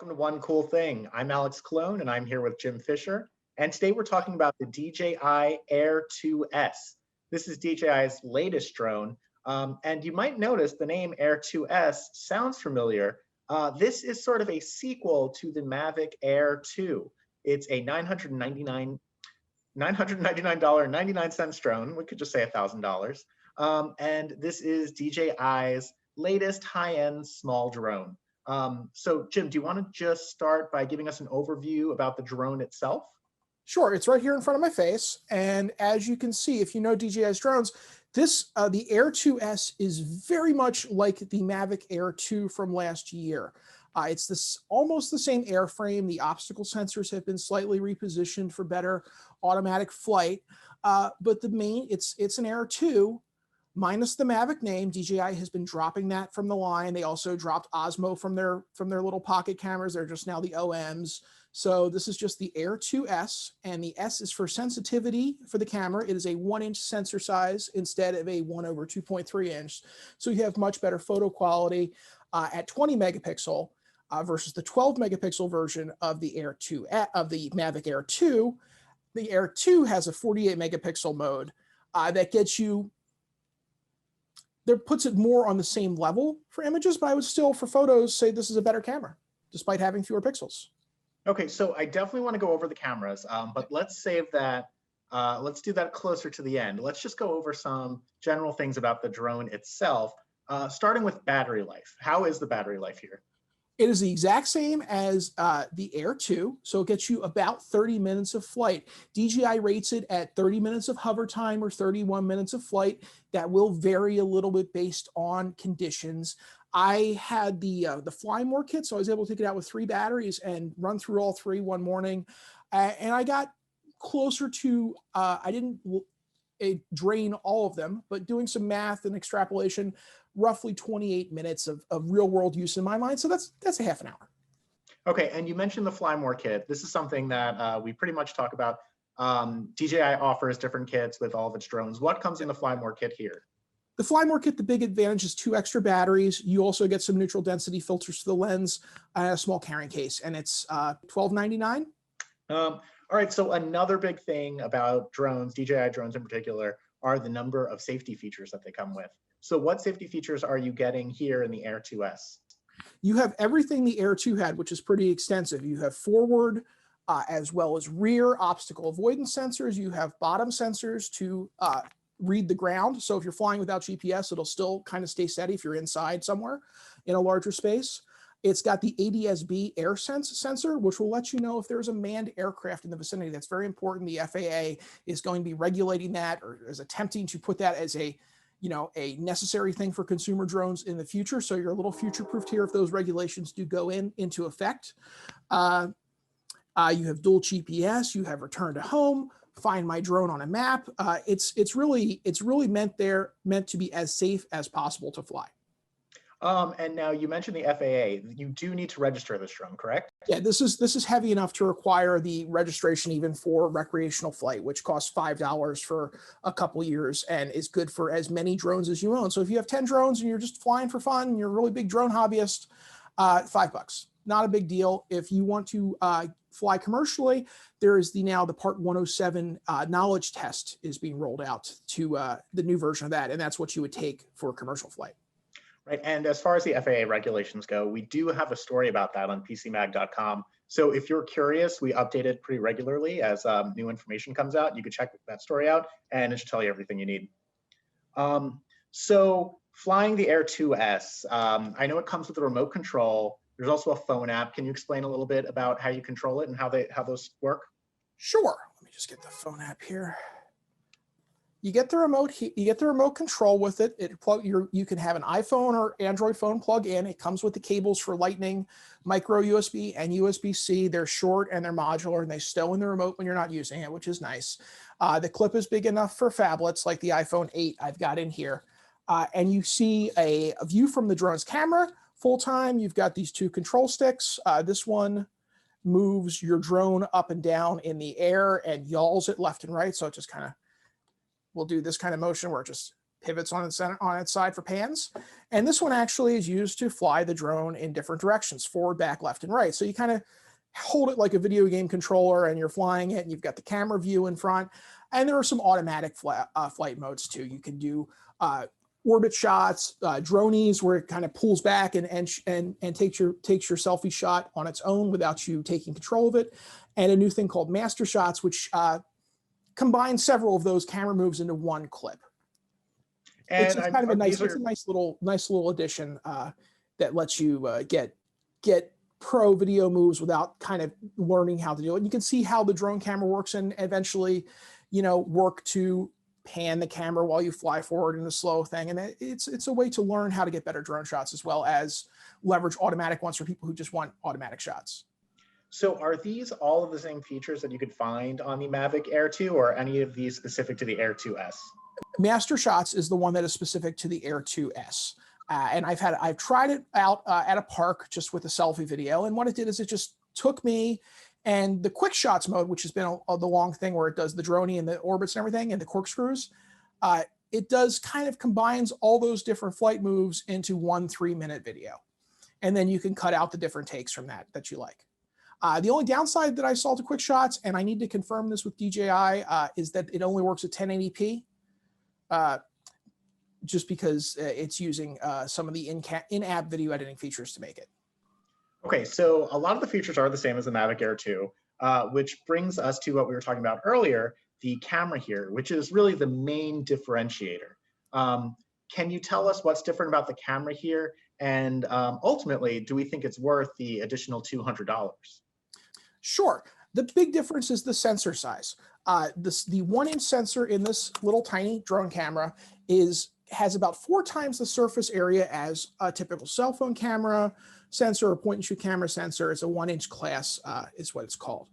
welcome to One Cool Thing. I'm Alex Cologne and I'm here with Jim Fisher. And today we're talking about the DJI Air 2S. This is DJI's latest drone. And you might notice the name Air 2S sounds familiar. This is sort of a sequel to the Mavic Air 2. It's a $999.99 drone. We could just say $1,000. And this is DJI's latest high-end small drone. So Jim, do you want to just start by giving us an overview about the drone itself? Sure, it's right here in front of my face. And as you can see, if you know DJI's drones, the Air 2S is very much like the Mavic Air 2 from last year. It's almost the same airframe. The obstacle sensors have been slightly repositioned for better automatic flight. But it's an Air 2 minus the Mavic name. DJI has been dropping that from the line. They also dropped Osmo from their little pocket cameras. They're just now the OMs. So this is just the Air 2S, and the S is for sensitivity for the camera. It is a 1-inch sensor size instead of a 1/2.3 inch. So you have much better photo quality at 20 megapixel versus the 12 megapixel version of the Air 2 of the Mavic Air 2. The Air 2 has a 48 megapixel mode that puts it more on the same level for images, but I would still, for photos, say this is a better camera, despite having fewer pixels. Okay, so I definitely want to go over the cameras, but let's save that. Let's do that closer to the end. Let's just go over some general things about the drone itself, starting with battery life. How is the battery life here? It is the exact same as the Air 2, so it gets you about 30 minutes of flight. DJI rates it at 30 minutes of hover time or 31 minutes of flight. That will vary a little bit based on conditions. I had the Fly More kit, so I was able to take it out with 3 batteries and run through all 3 one morning. And I got closer to, I didn't drain all of them, but doing some math and extrapolation, roughly 28 minutes of real world use in my mind. So that's a half an hour. Okay, and you mentioned the Fly More kit. This is something that we pretty much talk about. DJI offers different kits with all of its drones. What comes in the Fly More kit here? The Fly More kit, the big advantage is 2 extra batteries. You also get some neutral density filters to the lens and a small carrying case, and it's $12.99. All right, so another big thing about drones, DJI drones in particular, are the number of safety features that they come with. So what safety features are you getting here in the Air 2S? You have everything the Air 2 had, which is pretty extensive. You have forward as well as rear obstacle avoidance sensors. You have bottom sensors to read the ground. So if you're flying without GPS, it'll still kind of stay steady if you're inside somewhere in a larger space. It's got the ADS-B air sense sensor, which will let you know if there's a manned aircraft in the vicinity. That's very important. The FAA is going to be regulating that, or is attempting to put that as a necessary thing for consumer drones in the future. So you're a little future-proofed here if those regulations do go into effect. You have dual GPS. You have return to home. Find my drone on a map. It's really meant to be as safe as possible to fly. And now you mentioned the FAA. You do need to register this drone, correct? Yeah, this is heavy enough to require the registration even for recreational flight, which costs $5 for a couple years and is good for as many drones as you own. So if you have 10 drones and you're just flying for fun, and you're a really big drone hobbyist, $5. Not a big deal. If you want to fly commercially, there is now the Part 107 knowledge test is being rolled out to the new version of that, and that's what you would take for commercial flight. Right, and as far as the FAA regulations go, we do have a story about that on PCMag.com. So if you're curious, we update it pretty regularly as new information comes out. You can check that story out, and it should tell you everything you need. So flying the Air 2S, I know it comes with a remote control. There's also a phone app. Can you explain a little bit about how you control it and how those work? Sure. Let me just get the phone app here. You get the remote control with it. You can have an iPhone or Android phone plug in. It comes with the cables for Lightning, micro USB, and USB-C. They're short and they're modular, and they stow in the remote when you're not using it, which is nice. The clip is big enough for phablets like the iPhone 8 I've got in here. And you see a view from the drone's camera. Full time, you've got these 2 control sticks. This one moves your drone up and down in the air and yawls it left and right. So it just kind of will do this kind of motion where it just pivots on its side for pans. And this one actually is used to fly the drone in different directions, forward, back, left, and right. So you kind of hold it like a video game controller and you're flying it and you've got the camera view in front. And there are some automatic flight modes too. You can do orbit shots, dronies, where it kind of pulls back and takes your selfie shot on its own without you taking control of it. And a new thing called master shots, which combines several of those camera moves into one clip. It's kind of a nice little addition that lets you get pro video moves without kind of learning how to do it. And you can see how the drone camera works and eventually, work to pan the camera while you fly forward in a slow thing. And it's a way to learn how to get better drone shots as well as leverage automatic ones for people who just want automatic shots. So are these all of the same features that you could find on the Mavic Air 2 or any of these specific to the Air 2S? Master Shots is the one that is specific to the Air 2S. And I've tried it out at a park just with a selfie video. And what it did is it just took me and the quick shots mode, which has been the long thing where it does the droney and the orbits and everything and the corkscrews. It does kind of combines all those different flight moves into 1 3-minute video. And then you can cut out the different takes from that you like. The only downside that I saw to quick shots, and I need to confirm this with DJI, is that it only works at 1080p. Just because it's using some of the in-app video editing features to make it. Okay, so a lot of the features are the same as the Mavic Air 2, which brings us to what we were talking about earlier, the camera here, which is really the main differentiator. Can you tell us what's different about the camera here? And ultimately, do we think it's worth the additional $200? Sure. The big difference is the sensor size. The 1-inch sensor in this little tiny drone camera has about 4 times the surface area as a typical cell phone camera sensor or point-and-shoot camera sensor. It's a 1-inch class is what it's called.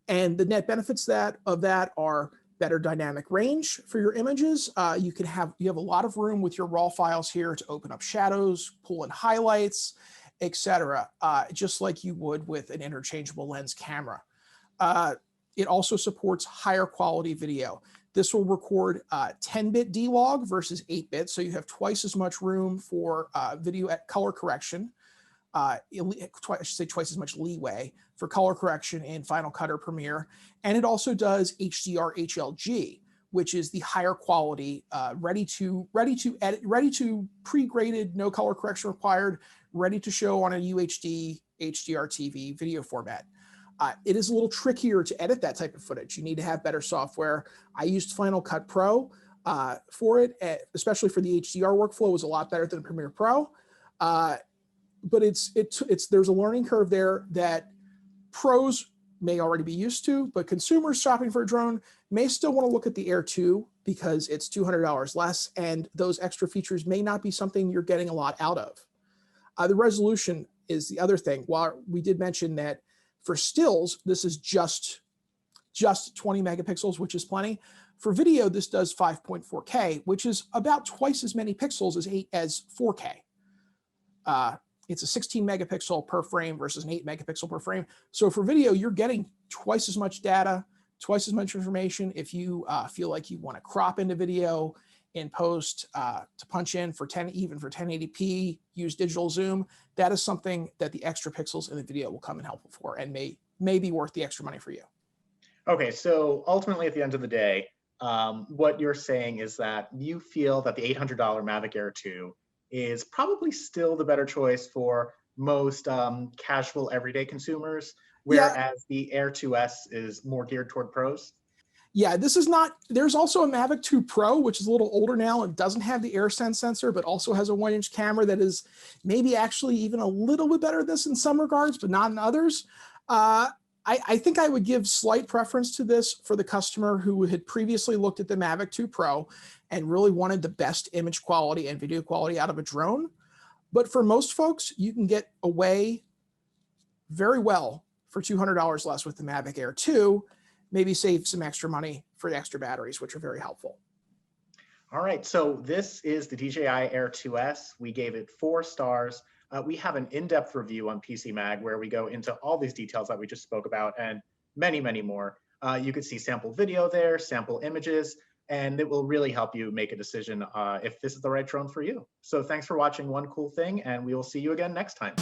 And the net benefits of that are better dynamic range for your images. You have a lot of room with your raw files here to open up shadows, pull in highlights, etc., just like you would with an interchangeable lens camera. It also supports higher quality video. This will record 10-bit D-Log versus 8-bit, so you have twice as much room for video at color correction. I should say twice as much leeway for color correction in Final Cut or Premiere. And it also does HDR HLG, which is the higher quality, ready to edit, ready to pre-graded, no color correction required, ready to show on a UHD HDR TV video format. It is a little trickier to edit that type of footage. You need to have better software. I used Final Cut Pro for it, especially for the HDR workflow. It was a lot better than Premiere Pro. But there's a learning curve there that pros may already be used to, but consumers shopping for a drone may still want to look at the Air 2 because it's $200 less, and those extra features may not be something you're getting a lot out of. The resolution is the other thing. While we did mention that for stills, this is just 20 megapixels, which is plenty. For video, this does 5.4K, which is about twice as many pixels as 4K. It's a 16 megapixel per frame versus an 8 megapixel per frame. So for video, you're getting twice as much data, twice as much information. If you feel like you want to crop into video in post to punch in for even for 1080p, use digital zoom, that is something that the extra pixels in the video will come in helpful for and may be worth the extra money for you. Okay, so ultimately at the end of the day, what you're saying is that you feel that the $800 Mavic Air 2 is probably still the better choice for most casual everyday consumers, whereas the Air 2S is more geared toward pros? Yeah, this is not, there's also a Mavic 2 Pro, which is a little older now and doesn't have the AirSense sensor, but also has a 1-inch camera that is maybe actually even a little bit better than this in some regards, but not in others. I think I would give slight preference to this for the customer who had previously looked at the Mavic 2 Pro and really wanted the best image quality and video quality out of a drone. But for most folks, you can get away very well for $200 less with the Mavic Air 2, maybe save some extra money for the extra batteries, which are very helpful. All right, so this is the DJI Air 2S. We gave it 4 stars. We have an in-depth review on PC Mag where we go into all these details that we just spoke about and many, many more. You could see sample video there, sample images. and it will really help you make a decision if this is the right drone for you. So thanks for watching One Cool Thing, and we will see you again next time.